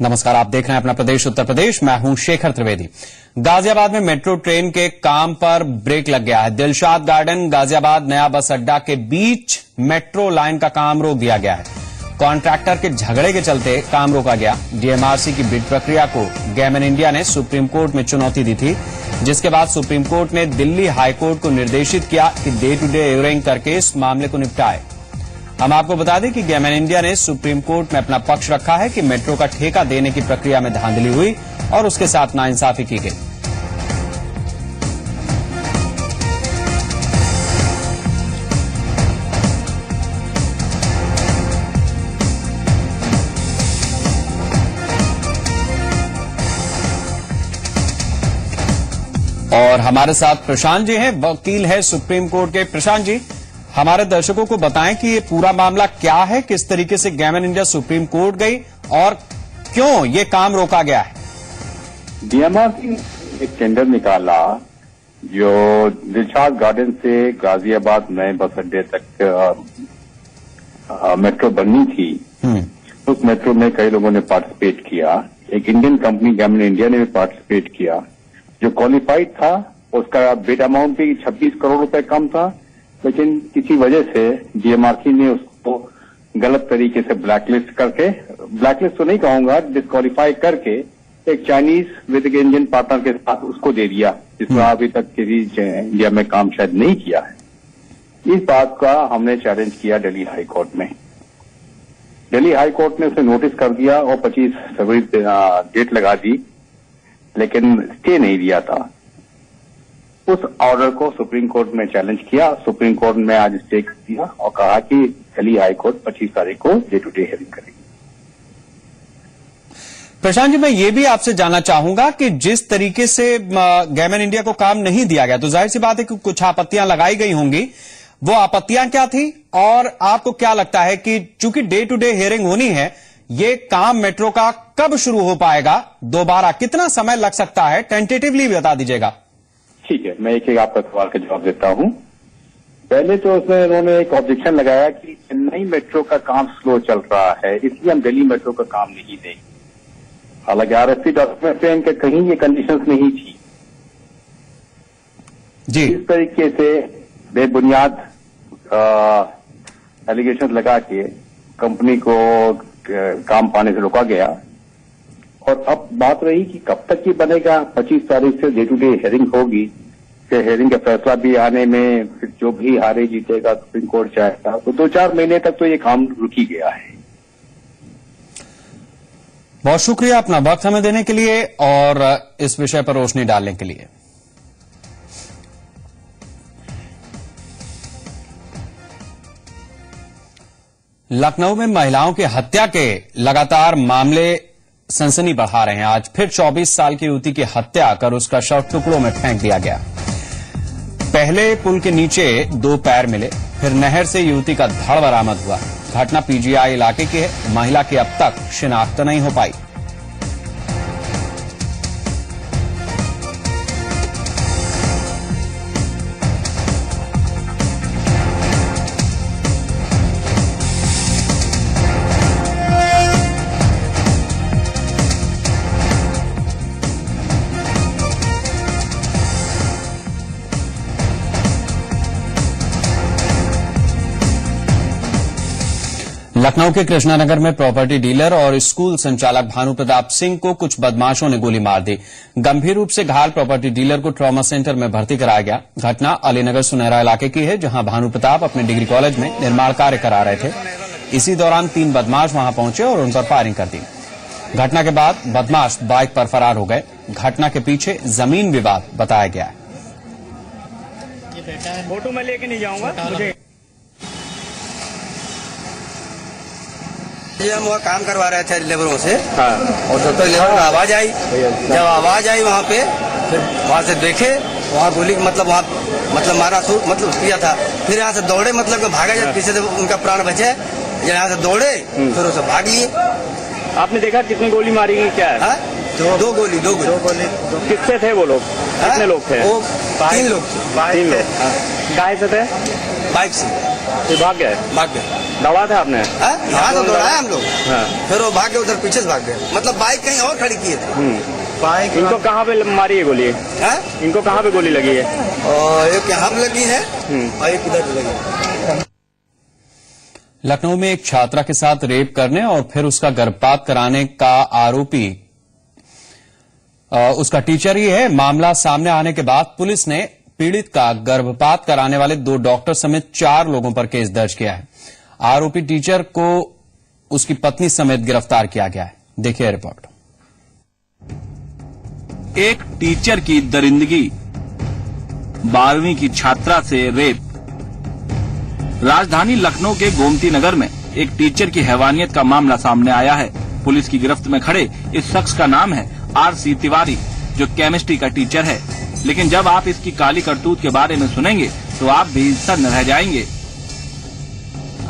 नमस्कार, आप देख रहे हैं अपना प्रदेश उत्तर प्रदेश। मैं हूं शेखर त्रिवेदी। गाजियाबाद में मेट्रो ट्रेन के काम पर ब्रेक लग गया है। दिलशाद गार्डन गाजियाबाद नया बस अड्डा के बीच मेट्रो लाइन का काम रोक दिया गया है। कॉन्ट्रैक्टर के झगड़े के चलते काम रोका गया। डीएमआरसी की बिड प्रक्रिया को गैमन इंडिया ने सुप्रीम कोर्ट में चुनौती दी थी, जिसके बाद सुप्रीम कोर्ट ने दिल्ली हाईकोर्ट को निर्देशित किया कि डे टू डे हियरिंग करके इस मामले को निपटाए। हम आपको बता दें कि गैमन इंडिया ने सुप्रीम कोर्ट में अपना पक्ष रखा है कि मेट्रो का ठेका देने की प्रक्रिया में धांधली हुई और उसके साथ नाइंसाफी की गई। और हमारे साथ प्रशांत जी हैं, वकील है सुप्रीम कोर्ट के। प्रशांत जी, हमारे दर्शकों को बताएं कि ये पूरा मामला क्या है, किस तरीके से गैमन इंडिया सुप्रीम कोर्ट गई और क्यों ये काम रोका गया है। डीएमआरसी एक टेंडर निकाला जो दिलशाद गार्डन से गाजियाबाद नए बस अड्डे तक मेट्रो बननी थी। उस मेट्रो में कई लोगों ने पार्टिसिपेट किया। एक इंडियन कंपनी गैमन इंडिया ने भी पार्टिसिपेट किया। जो क्वालिफाइड था उसका बिड अमाउंट भी 26 करोड़ रुपए कम था, लेकिन किसी वजह से डीएमआरसी ने उसको गलत तरीके से ब्लैकलिस्ट तो नहीं कहूंगा, डिस्क्वालीफाई करके एक चाइनीज विद इंडियन पार्टनर के साथ उसको दे दिया, जिसका अभी तक किसी इंडिया में काम शायद नहीं किया है। इस बात का हमने चैलेंज किया दिल्ली हाई कोर्ट में। दिल्ली हाई कोर्ट ने उसे नोटिस कर दिया और 25 फरवरी डेट लगा दी, लेकिन स्टे नहीं दिया था। उस ऑर्डर को सुप्रीम कोर्ट में चैलेंज किया। सुप्रीम कोर्ट ने आज स्टे कर दिया और कहा कि दिल्ली हाई कोर्ट 25 तारीख को डे टू डे हियरिंग करेगी। प्रशांत जी, मैं ये भी आपसे जानना चाहूंगा कि जिस तरीके से गैमन इंडिया को काम नहीं दिया गया, तो जाहिर सी बात है कि कुछ आपत्तियां लगाई गई होंगी। वो आपत्तियां क्या थी और आपको क्या लगता है कि चूंकि डे टू डे हियरिंग होनी है, ये काम मेट्रो का कब शुरू हो पाएगा, दोबारा कितना समय लग सकता है, टेंटेटिवली बता दीजिएगा। ठीक है, मैं एक आपका सवाल का जवाब देता हूं। पहले तो उसमें उन्होंने एक ऑब्जेक्शन लगाया कि चेन्नई मेट्रो का काम स्लो चल रहा है, इसलिए हम दिल्ली मेट्रो का काम नहीं देंगे। हालांकि आरएसपी डॉक्यूमेंट में इनके कहीं ये कंडीशंस नहीं थी जी। इस तरीके से बेबुनियाद एलिगेशन लगा के कंपनी को काम पाने से रोका गया। और अब बात रही कि कब तक ये बनेगा। 25 तारीख से डे टू डे हियरिंग होगी। फिर हियरिंग का फैसला भी आने में फिर जो भी हारे जीतेगा सुप्रीम कोर्ट चाहेगा, तो 2-4 महीने तक तो ये काम रुकी गया है। बहुत शुक्रिया अपना वक्त हमें देने के लिए और इस विषय पर रोशनी डालने के लिए। लखनऊ में महिलाओं की हत्या के लगातार मामले सनसनी बढ़ा रहे हैं। आज फिर 24 साल की युवती की हत्या कर उसका शव टुकड़ों में फेंक दिया गया। पहले पुल के नीचे 2 पैर मिले, फिर नहर से युवती का धड़ बरामद हुआ। घटना पीजीआई इलाके की है। महिला की अब तक शिनाख्त नहीं हो पाई। लखनऊ के कृष्णानगर में प्रॉपर्टी डीलर और स्कूल संचालक भानु प्रताप सिंह को कुछ बदमाशों ने गोली मार दी। गंभीर रूप से घायल प्रॉपर्टी डीलर को ट्रॉमा सेंटर में भर्ती कराया गया। घटना अलीनगर सुनहरा इलाके की है, जहां भानु प्रताप अपने डिग्री कॉलेज में निर्माण कार्य करा रहे थे। इसी दौरान 3 बदमाश वहां पहुंचे और उन पर फायरिंग कर दी। घटना के बाद बदमाश बाइक पर फरार हो गए। घटना के पीछे जमीन विवाद बताया गया है। फोटो में लेके नहीं जाऊंगा मुझे। हम वहाँ काम करवा रहे थे लेबरों से। हाँ। और जब तक लेबर में आवाज आई, जब आवाज आई वहाँ पे, फिर वहाँ से देखे, वहाँ गोली वहाँ मारा किया था। फिर यहाँ से दौड़े, भागा जाए, पीछे से उनका प्राण बचे। यहाँ से दौड़े, फिर उसे भाग लिए। आपने देखा कितनी गोली मारी गई, क्या है? दो गोली। किससे थे वो लोग? कितने लोग थे? वो 3 लोग थे। 3 लोग। काहे से थे? बाइक से। फिर भाग गए, भाग गए। दौड़ा था आपने? यहाँ से दौड़ाया हम लोग, हाँ। फिर वो भाग गए, उधर पीछे से भाग गए। मतलब बाइक कहीं और खड़ी किए थे। बाइक इनको कहाँ पे मारी है गोली? इनको कहाँ पे गोली लगी है? और एक यहाँ पे लगी है और एक इधर लगी है। लखनऊ में एक छात्रा के साथ रेप करने और फिर उसका गर्भपात कराने का आरोपी उसका टीचर ही है। मामला सामने आने के बाद पुलिस ने पीड़ित का गर्भपात कराने वाले 2 डॉक्टर समेत 4 लोगों पर केस दर्ज किया है। आरोपी टीचर को उसकी पत्नी समेत गिरफ्तार किया गया है। देखिए रिपोर्ट। एक टीचर की दरिंदगी, 12वीं की छात्रा से रेप। राजधानी लखनऊ के गोमती नगर में एक टीचर की हैवानियत का मामला सामने आया है। पुलिस की गिरफ्त में खड़े इस शख्स का नाम है आर.सी. तिवारी, जो केमिस्ट्री का टीचर है। लेकिन जब आप इसकी काली करतूत के बारे में सुनेंगे तो आप भी सन्न रह जाएंगे।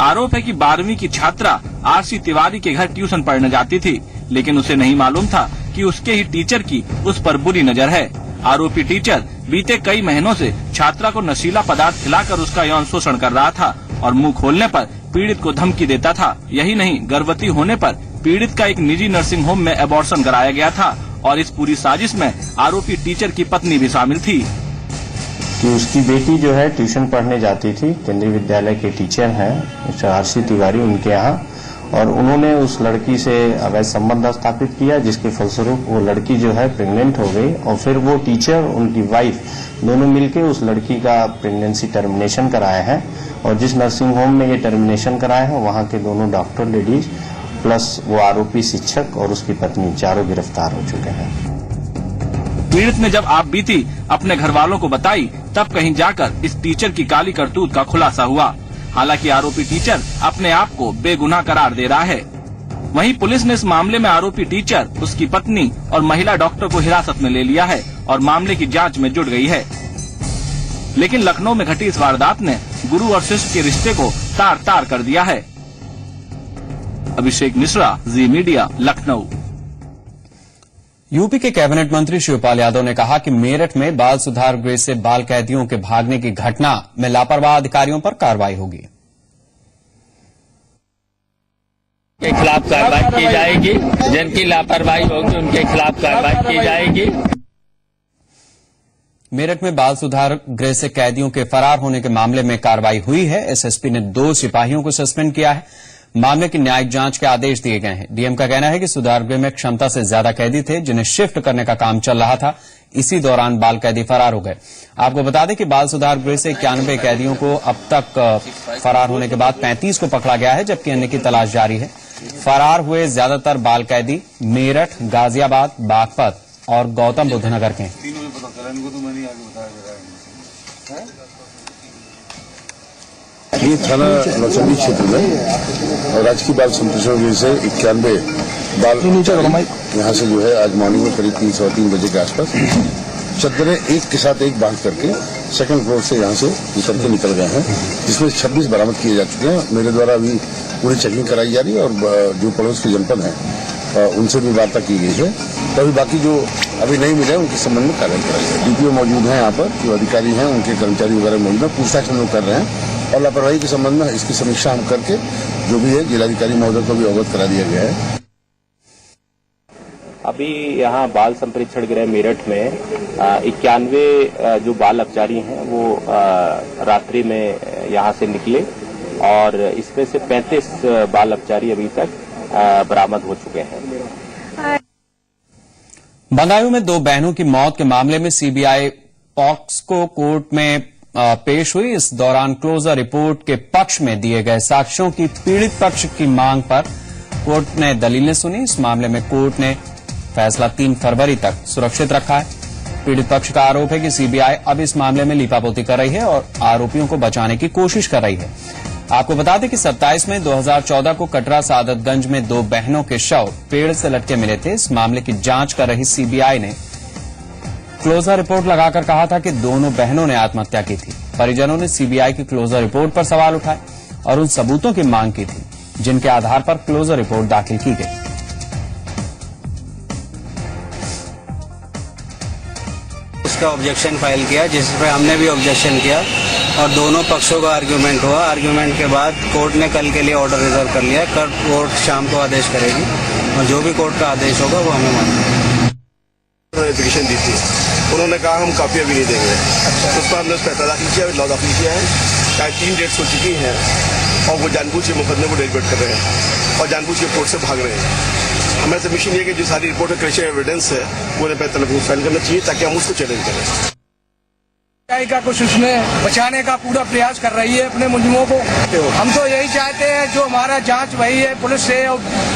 आरोप है कि 12वीं की छात्रा आर.सी. तिवारी के घर ट्यूशन पढ़ने जाती थी, लेकिन उसे नहीं मालूम था कि उसके ही टीचर की उस पर बुरी नजर है। आरोपी टीचर बीते कई महीनों से छात्रा को नशीला पदार्थ खिलाकर उसका यौन शोषण कर रहा था और मुंह खोलने पर पीड़ित को धमकी देता था। यही नहीं, गर्भवती होने पर पीड़ित का एक निजी नर्सिंग होम में एबॉर्शन कराया गया था और इस पूरी साजिश में आरोपी टीचर की पत्नी भी शामिल थी। कि उसकी बेटी जो है ट्यूशन पढ़ने जाती थी, केंद्रीय विद्यालय के टीचर हैं आर.सी. तिवारी उनके यहाँ, और उन्होंने उस लड़की से अवैध संबंध स्थापित किया, जिसके फलस्वरूप वो लड़की जो है प्रेग्नेंट हो गई और फिर वो टीचर उनकी वाइफ दोनों मिलकर उस लड़की का प्रेगनेंसी टर्मिनेशन कराया है। और जिस नर्सिंग होम में ये टर्मिनेशन कराया है वहाँ के दोनों डॉक्टर लेडीज प्लस वो आरोपी शिक्षक और उसकी पत्नी चारों गिरफ्तार हो चुके हैं। पीड़ित ने जब आप बीती अपने घर वालों को बताई, तब कहीं जाकर इस टीचर की काली करतूत का खुलासा हुआ। हालांकि आरोपी टीचर अपने आप को बेगुनाह करार दे रहा है। वहीं पुलिस ने इस मामले में आरोपी टीचर, उसकी पत्नी और महिला डॉक्टर को हिरासत में ले लिया है और मामले की जांच में जुट गई है। लेकिन लखनऊ में घटी इस वारदात ने गुरु और शिष्य के रिश्ते को तार तार कर दिया है। अभिषेक मिश्रा, जी मीडिया, लखनऊ। यूपी के कैबिनेट मंत्री शिवपाल यादव ने कहा कि मेरठ में बाल सुधार गृह से बाल कैदियों के भागने की घटना में लापरवाह अधिकारियों पर कार्रवाई होगी। के खिलाफ कार्रवाई की जाएगी, जिनकी लापरवाही होगी उनके खिलाफ कार्रवाई की जाएगी। मेरठ में बाल सुधार गृह से कैदियों के फरार होने के मामले में कार्रवाई हुई है। एसएसपी ने 2 सिपाहियों को सस्पेंड किया है। मामले की न्यायिक जांच के आदेश दिए गए हैं। डीएम का कहना है कि सुधार गृह में क्षमता से ज्यादा कैदी थे, जिन्हें शिफ्ट करने का काम चल रहा था। इसी दौरान बाल कैदी फरार हो गए। आपको बता दें कि बाल सुधार गृह से 91 कैदियों को अब तक फरार होने के बाद 35 को पकड़ा गया है, जबकि अन्य की तलाश जारी है। फरार हुए ज्यादातर बाल कैदी मेरठ, गाजियाबाद, बागपत और गौतम बुद्ध नगर के हैं। ये थाना नौचंदी क्षेत्र में राजकीय बाल संप्रेषण गृह से 91 बाल यहाँ से जो है आज मॉर्निंग में करीब 3 बजे के आसपास चद्दरें एक के साथ एक बांध करके सेकंड फ्लोर से यहाँ से उतर के निकल गए हैं, जिसमें 26 बरामद किए जा चुके हैं। मेरे द्वारा अभी पूरी चेकिंग कराई जा रही है और जो पड़ोस के जनपद हैं उनसे भी वार्ता की गई है। तभी बाकी जो अभी नहीं मिले उनके संबंध में कार्रवाई कराई है। डीपीओ मौजूद हैं, यहाँ पर जो अधिकारी हैं उनके कर्मचारी वगैरह मौजूद हैं, पूछताछ हम लोग कर रहे हैं और लापरवाही के संबंध में इसकी समीक्षा हम करके जो भी है जिलाधिकारी महोदय को भी अवगत करा दिया गया है। अभी यहाँ बाल संप्रेक्षण गृह मेरठ में 91 जो बाल अपचारी हैं वो रात्रि में यहाँ से निकले और इसमें से 35 बाल अपचारी अभी तक बरामद हो चुके हैं। बंगायू में 2 बहनों की मौत के मामले में सीबीआई पॉक्सको कोर्ट में पेश हुई। इस दौरान क्लोजर रिपोर्ट के पक्ष में दिए गए साक्ष्यों की पीड़ित पक्ष की मांग पर कोर्ट ने दलीलें सुनी। इस मामले में कोर्ट ने फैसला 3 फरवरी तक सुरक्षित रखा है। पीड़ित पक्ष का आरोप है कि सीबीआई अब इस मामले में लीपापोती कर रही है और आरोपियों को बचाने की कोशिश कर रही है। आपको बता दें कि 27 मई 2014 को कटरा सादतगंज में 2 बहनों के शव पेड़ से लटके मिले थे। इस मामले की जांच कर रही सीबीआई ने क्लोजर रिपोर्ट लगाकर कहा था कि दोनों बहनों ने आत्महत्या की थी। परिजनों ने सीबीआई की क्लोजर रिपोर्ट पर सवाल उठाए और उन सबूतों की मांग की थी जिनके आधार पर क्लोजर रिपोर्ट दाखिल की गई। उसका ऑब्जेक्शन फाइल किया, जिस पर हमने भी ऑब्जेक्शन किया और दोनों पक्षों का आर्ग्यूमेंट हुआ। आर्ग्यूमेंट के बाद कोर्ट ने कल के लिए ऑर्डर रिजर्व कर लिया। कल कोर्ट शाम को आदेश करेगी और जो भी कोर्ट का आदेश होगा वो हमें मानेंगे। एप्लीकेशन दी थी, उन्होंने कहा हम काफी अभी नहीं देंगे। उस पर हमने पैसा दाखिल किया, लॉ दाखिल किया है। चाहे 3 डेट्स हो चुकी हैं और वो जानबूझ के मुकदमे को डेलिबरेट कर रहे हैं और जानबूझ के कोर्ट से भाग रहे हैं। हमारा सबमिशन ये कि जो सारी रिपोर्ट में क्रेशियल एविडेंस है वो उन्हें पहले तलब फाइल करना चाहिए ताकि हम उसको चैलेंज करें। का कुछ उसमें बचाने का पूरा प्रयास कर रही है अपने मुलजिमों को। हम तो यही चाहते हैं जो हमारा जांच वही है पुलिस से,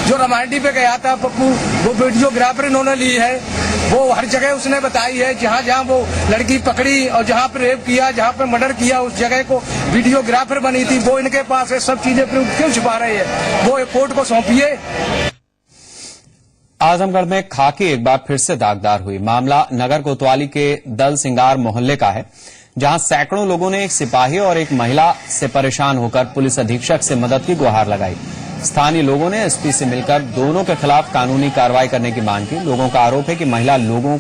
जो रमांडी पे गया था पप्पू, वो वीडियोग्राफर इन्होंने ली है, वो हर जगह उसने बताई है जहाँ जहाँ वो लड़की पकड़ी और जहाँ पे रेप किया, जहाँ पे मर्डर किया, उस जगह को वीडियोग्राफर बनी थी। वो इनके पास है, सब चीजें क्यों छुपा रहे हैं? वो कोर्ट को सौंपिए। आजमगढ़ में खाकी एक बार फिर से दागदार हुई। मामला नगर कोतवाली के दल सिंगार मोहल्ले का है, जहां सैकड़ों लोगों ने एक सिपाही और एक महिला से परेशान होकर पुलिस अधीक्षक से मदद की गुहार लगाई। स्थानीय लोगों ने एसपी से मिलकर दोनों के खिलाफ कानूनी कार्रवाई करने की मांग की। लोगों का आरोप है कि महिला लोगों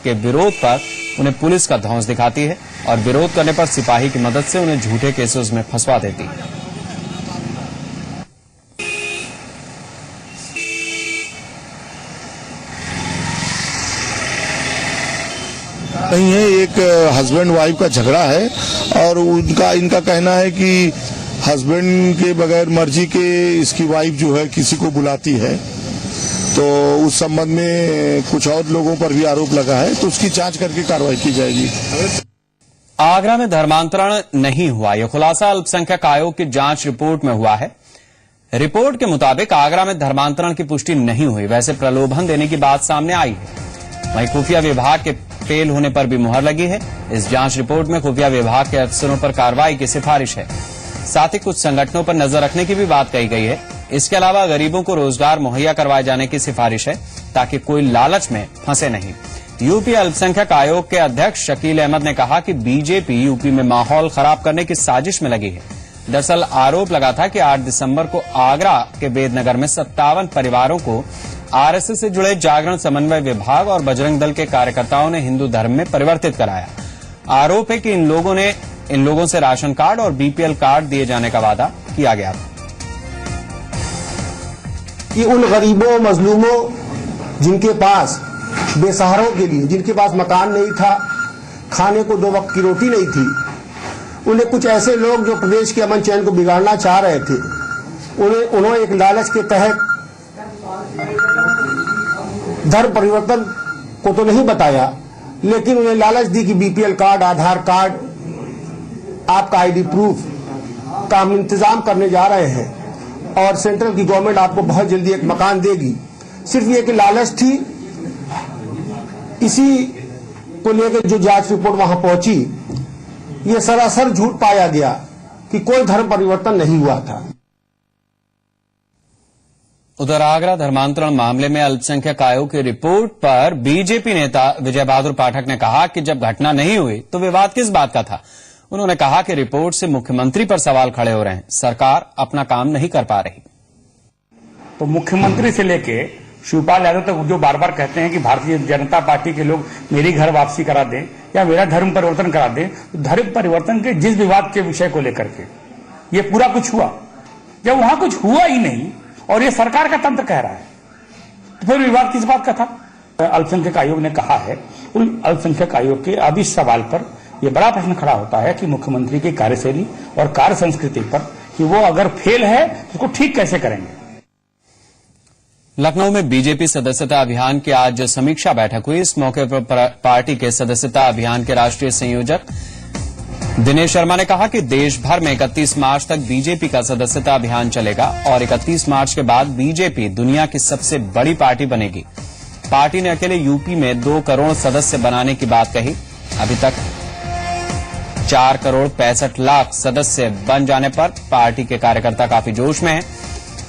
के विरोध पर उन्हें पुलिस का धौंस दिखाती है और विरोध करने पर सिपाही की मदद से उन्हें झूठे केसेस में फंसवा देती है। कहीं है एक हस्बैंड वाइफ का झगड़ा है और इनका कहना है कि हस्बैंड के बगैर मर्जी के इसकी वाइफ जो है किसी को बुलाती है, तो उस संबंध में कुछ और लोगों पर भी आरोप लगा है, तो उसकी जांच करके कार्रवाई की जाएगी। आगरा में धर्मांतरण नहीं हुआ, यह खुलासा अल्पसंख्यक आयोग की जांच रिपोर्ट में हुआ है। रिपोर्ट के मुताबिक आगरा में धर्मांतरण की पुष्टि नहीं हुई, वैसे प्रलोभन देने की बात सामने आई है। वहीं खुफिया विभाग के फेल होने पर भी मुहर लगी है। इस जांच रिपोर्ट में खुफिया विभाग के अफसरों पर कार्रवाई की सिफारिश है। साथ ही कुछ संगठनों पर नजर रखने की भी बात कही गई है। इसके अलावा गरीबों को रोजगार मुहैया करवाए जाने की सिफारिश है, ताकि कोई लालच में फंसे नहीं। यूपी अल्पसंख्यक आयोग के अध्यक्ष शकील अहमद ने कहा कि बीजेपी यूपी में माहौल खराब करने की साजिश में लगी है। दरअसल आरोप लगा था कि 8 दिसंबर को आगरा के बेदनगर में 57 परिवारों को आरएसएस से जुड़े जागरण समन्वय विभाग और बजरंग दल के कार्यकर्ताओं ने हिंदू धर्म में परिवर्तित कराया। आरोप है कि इन लोगों से राशन कार्ड और बीपीएल कार्ड दिए जाने का वादा किया गया था। कि उन गरीबों मजलूमों जिनके पास बेसहारों के लिए, जिनके पास मकान नहीं था, खाने को 2 वक्त की रोटी नहीं थी, उन्हें कुछ ऐसे लोग जो प्रदेश के अमन चैन को बिगाड़ना चाह रहे थे, उन्होंने एक लालच के तहत धर्म परिवर्तन को तो नहीं बताया, लेकिन उन्हें लालच दी कि बीपीएल कार्ड, आधार कार्ड, आपका आईडी प्रूफ का हम इंतजाम करने जा रहे हैं और सेंट्रल की गवर्नमेंट आपको बहुत जल्दी एक मकान देगी। सिर्फ ये कि लालच थी। इसी को लेकर जो जांच रिपोर्ट वहां पहुंची, ये सरासर झूठ पाया गया कि कोई धर्म परिवर्तन नहीं हुआ था। उधर आगरा धर्मांतरण मामले में अल्पसंख्यक आयोग की रिपोर्ट पर बीजेपी नेता विजय बहादुर पाठक ने कहा कि जब घटना नहीं हुई तो विवाद किस बात का था। उन्होंने कहा कि रिपोर्ट से मुख्यमंत्री पर सवाल खड़े हो रहे हैं, सरकार अपना काम नहीं कर पा रही। तो मुख्यमंत्री से लेके शिवपाल यादव तक जो बार बार कहते हैं कि भारतीय जनता पार्टी के लोग मेरी घर वापसी करा दें या मेरा धर्म परिवर्तन करा दें, तो धर्म परिवर्तन के जिस विवाद के विषय को लेकर के ये पूरा कुछ हुआ, जब वहां कुछ हुआ ही नहीं और ये सरकार का तंत्र कह रहा है, तो फिर विवाद किस बात का था। अल्पसंख्यक आयोग ने कहा है, उन अल्पसंख्यक आयोग के अब इस सवाल पर यह बड़ा प्रश्न खड़ा होता है कि मुख्यमंत्री की कार्यशैली और कार्य संस्कृति पर, कि वो अगर फेल है तो उसको ठीक कैसे करेंगे। लखनऊ में बीजेपी सदस्यता अभियान की आज समीक्षा बैठक हुई। इस मौके पर पार्टी के सदस्यता अभियान के राष्ट्रीय संयोजक दिनेश शर्मा ने कहा कि देश भर में 31 मार्च तक बीजेपी का सदस्यता अभियान चलेगा और 31 मार्च के बाद बीजेपी दुनिया की सबसे बड़ी पार्टी बनेगी। पार्टी ने अकेले यूपी में 2 करोड़ सदस्य बनाने की बात कही। अभी तक 4 करोड़ 65 लाख सदस्य बन जाने पर पार्टी के कार्यकर्ता काफी जोश में हैं।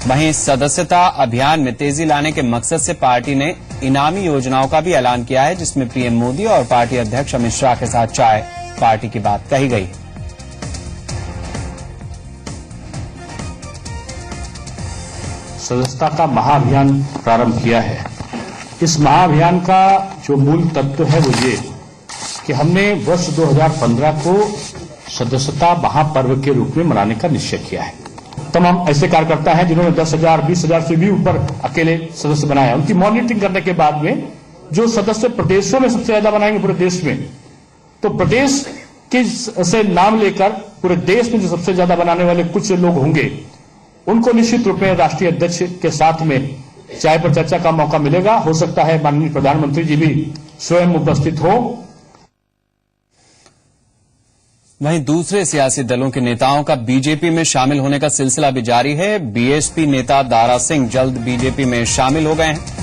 वहीं सदस्यता अभियान में तेजी लाने के मकसद से पार्टी ने इनामी योजनाओं का भी ऐलान किया है, जिसमें पीएम मोदी और पार्टी अध्यक्ष अमित शाह के साथ चाय पार्टी की बात कही गई है। सदस्यता का महाअभियान प्रारंभ किया है। इस महाअभियान का जो मूल तत्व है वो ये कि हमने वर्ष 2015 को सदस्यता महापर्व के रूप में मनाने का निश्चय किया है। तमाम ऐसे कार्यकर्ता हैं जिन्होंने 10,000, 20,000 से भी ऊपर अकेले सदस्य बनाया। उनकी मॉनिटरिंग करने के बाद में जो सदस्य प्रदेशों में सबसे ज्यादा बनाएंगे पूरे देश में, तो प्रदेश के से नाम लेकर पूरे देश में जो सबसे ज्यादा बनाने वाले कुछ लोग होंगे, उनको निश्चित रूप में राष्ट्रीय अध्यक्ष के साथ में चाय पर चर्चा का मौका मिलेगा। हो सकता है माननीय प्रधानमंत्री जी भी स्वयं उपस्थित हो। वहीं दूसरे सियासी दलों के नेताओं का बीजेपी में शामिल होने का सिलसिला भी जारी है। बीएसपी नेता दारा सिंह जल्द बीजेपी में शामिल हो गए हैं।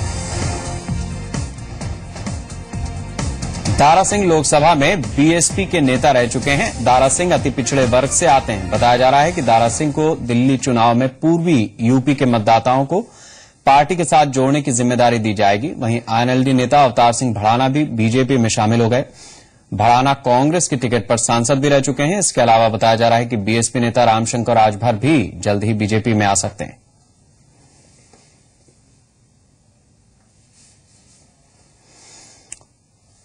दारा सिंह लोकसभा में बीएसपी के नेता रह चुके हैं। दारा सिंह अति पिछड़े वर्ग से आते हैं। बताया जा रहा है कि दारा सिंह को दिल्ली चुनाव में पूर्वी यूपी के मतदाताओं को पार्टी के साथ जोड़ने की जिम्मेदारी दी जाएगी। वहीं आईएनएलडी नेता अवतार सिंह भड़ाना भी बीजेपी में शामिल हो गए। भड़ाना कांग्रेस की टिकट पर सांसद भी रह चुके हैं। इसके अलावा बताया जा रहा है कि बीएसपी नेता रामशंकर राजभर भी जल्द ही बीजेपी में आ सकते हैं।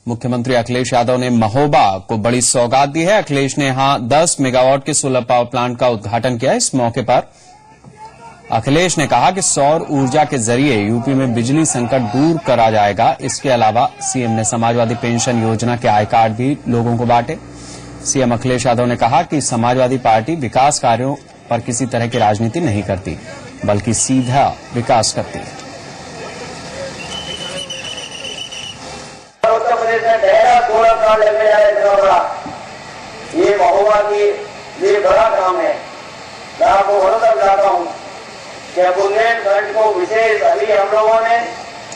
मुख्यमंत्री अखिलेश यादव ने महोबा को बड़ी सौगात दी है। अखिलेश ने यहां 10 मेगावाट के सोलर पावर प्लांट का उद्घाटन किया। इस मौके पर अखिलेश ने कहा कि सौर ऊर्जा के जरिए यूपी में बिजली संकट दूर करा जाएगा। इसके अलावा सीएम ने समाजवादी पेंशन योजना के आय कार्ड भी लोगों को बांटे। सीएम अखिलेश यादव ने कहा कि समाजवादी पार्टी विकास कार्यों पर किसी तरह की राजनीति नहीं करती, बल्कि सीधा विकास करती है। उत्तर प्रदेश में पहला सोलर प्लांट लगने जा रहा है। ये महोबा की ये बड़ा काम है। मैं आपको भरोसा दिलाता हूँ कि बुंदेलखंड को विशेष अभी हम लोगों ने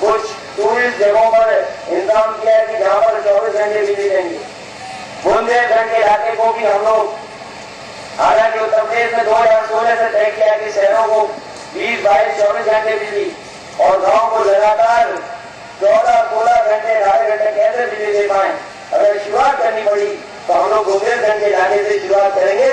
कुछ टूरिस्ट जगहों पर इंतजाम किया है कि जहाँ पर 24 घंटे बिजली देंगे। बुंदेलखंड के इलाके को भी हम लोग, हालांकि उत्तर प्रदेश में 2016 से तय किया कि शहरों को 20, 22, 24 घंटे बिजली और गाँव को लगातार 14-16 घंटे, 18 घंटे कैसे बिजली दे पाए। अगर शुरुआत करनी पड़ी तो हम लोग बुंदेलखंड के इलाके से शुरुआत करेंगे।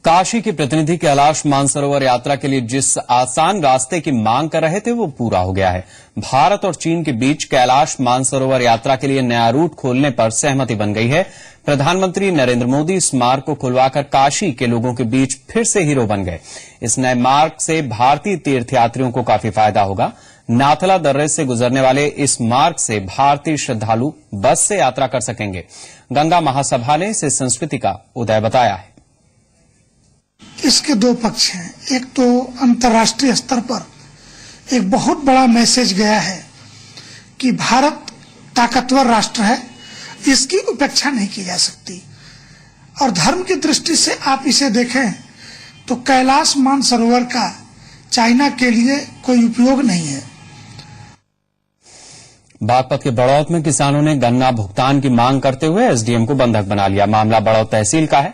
काशी के प्रतिनिधि कैलाश मानसरोवर यात्रा के लिए जिस आसान रास्ते की मांग कर रहे थे वो पूरा हो गया है। भारत और चीन के बीच कैलाश मानसरोवर यात्रा के लिए नया रूट खोलने पर सहमति बन गई है। प्रधानमंत्री नरेंद्र मोदी इस मार्ग को खुलवाकर काशी के लोगों के बीच फिर से हीरो बन गए। इस नए मार्ग से भारतीय तीर्थयात्रियों को काफी फायदा होगा। नाथला दर्रे से गुजरने वाले इस मार्ग से भारतीय श्रद्धालु बस से यात्रा कर सकेंगे। गंगा महासभा ने इसे संस्कृति का उदय बताया है। इसके दो पक्ष हैं। एक तो अंतर्राष्ट्रीय स्तर पर एक बहुत बड़ा मैसेज गया है कि भारत ताकतवर राष्ट्र है, इसकी उपेक्षा नहीं की जा सकती। और धर्म की दृष्टि से आप इसे देखें तो कैलाश मानसरोवर का चाइना के लिए कोई उपयोग नहीं है। बागपत के बड़ौत में किसानों ने गन्ना भुगतान की मांग करते हुए एसडीएम को बंधक बना लिया। मामला बड़ौत तहसील का है।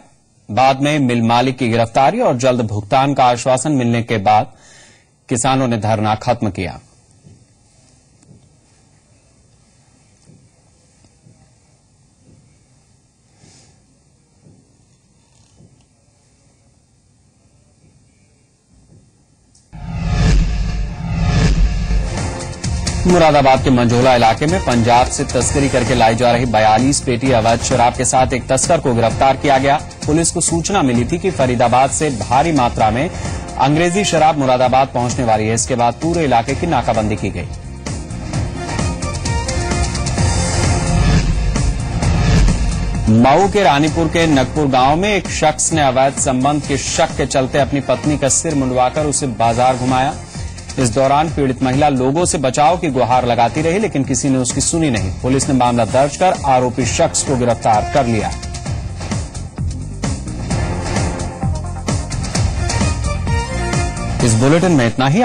बाद में मिल मालिक की गिरफ्तारी और जल्द भुगतान का आश्वासन मिलने के बाद किसानों ने धरना खत्म किया। मुरादाबाद के मंझोला इलाके में पंजाब से तस्करी करके लाई जा रही 42 पेटी अवैध शराब के साथ एक तस्कर को गिरफ्तार किया गया। पुलिस को सूचना मिली थी कि फरीदाबाद से भारी मात्रा में अंग्रेजी शराब मुरादाबाद पहुंचने वाली है। इसके बाद पूरे इलाके की नाकाबंदी की गई। मऊ के रानीपुर के नगपुर गांव में एक शख्स ने अवैध संबंध के शक के चलते अपनी पत्नी का सिर मुंडवाकर उसे बाजार घुमाया। इस दौरान पीड़ित महिला लोगों से बचाव की गुहार लगाती रही, लेकिन किसी ने उसकी सुनी नहीं। पुलिस ने मामला दर्ज कर आरोपी शख्स को गिरफ्तार कर लिया। इस बुलेटिन में इतना ही।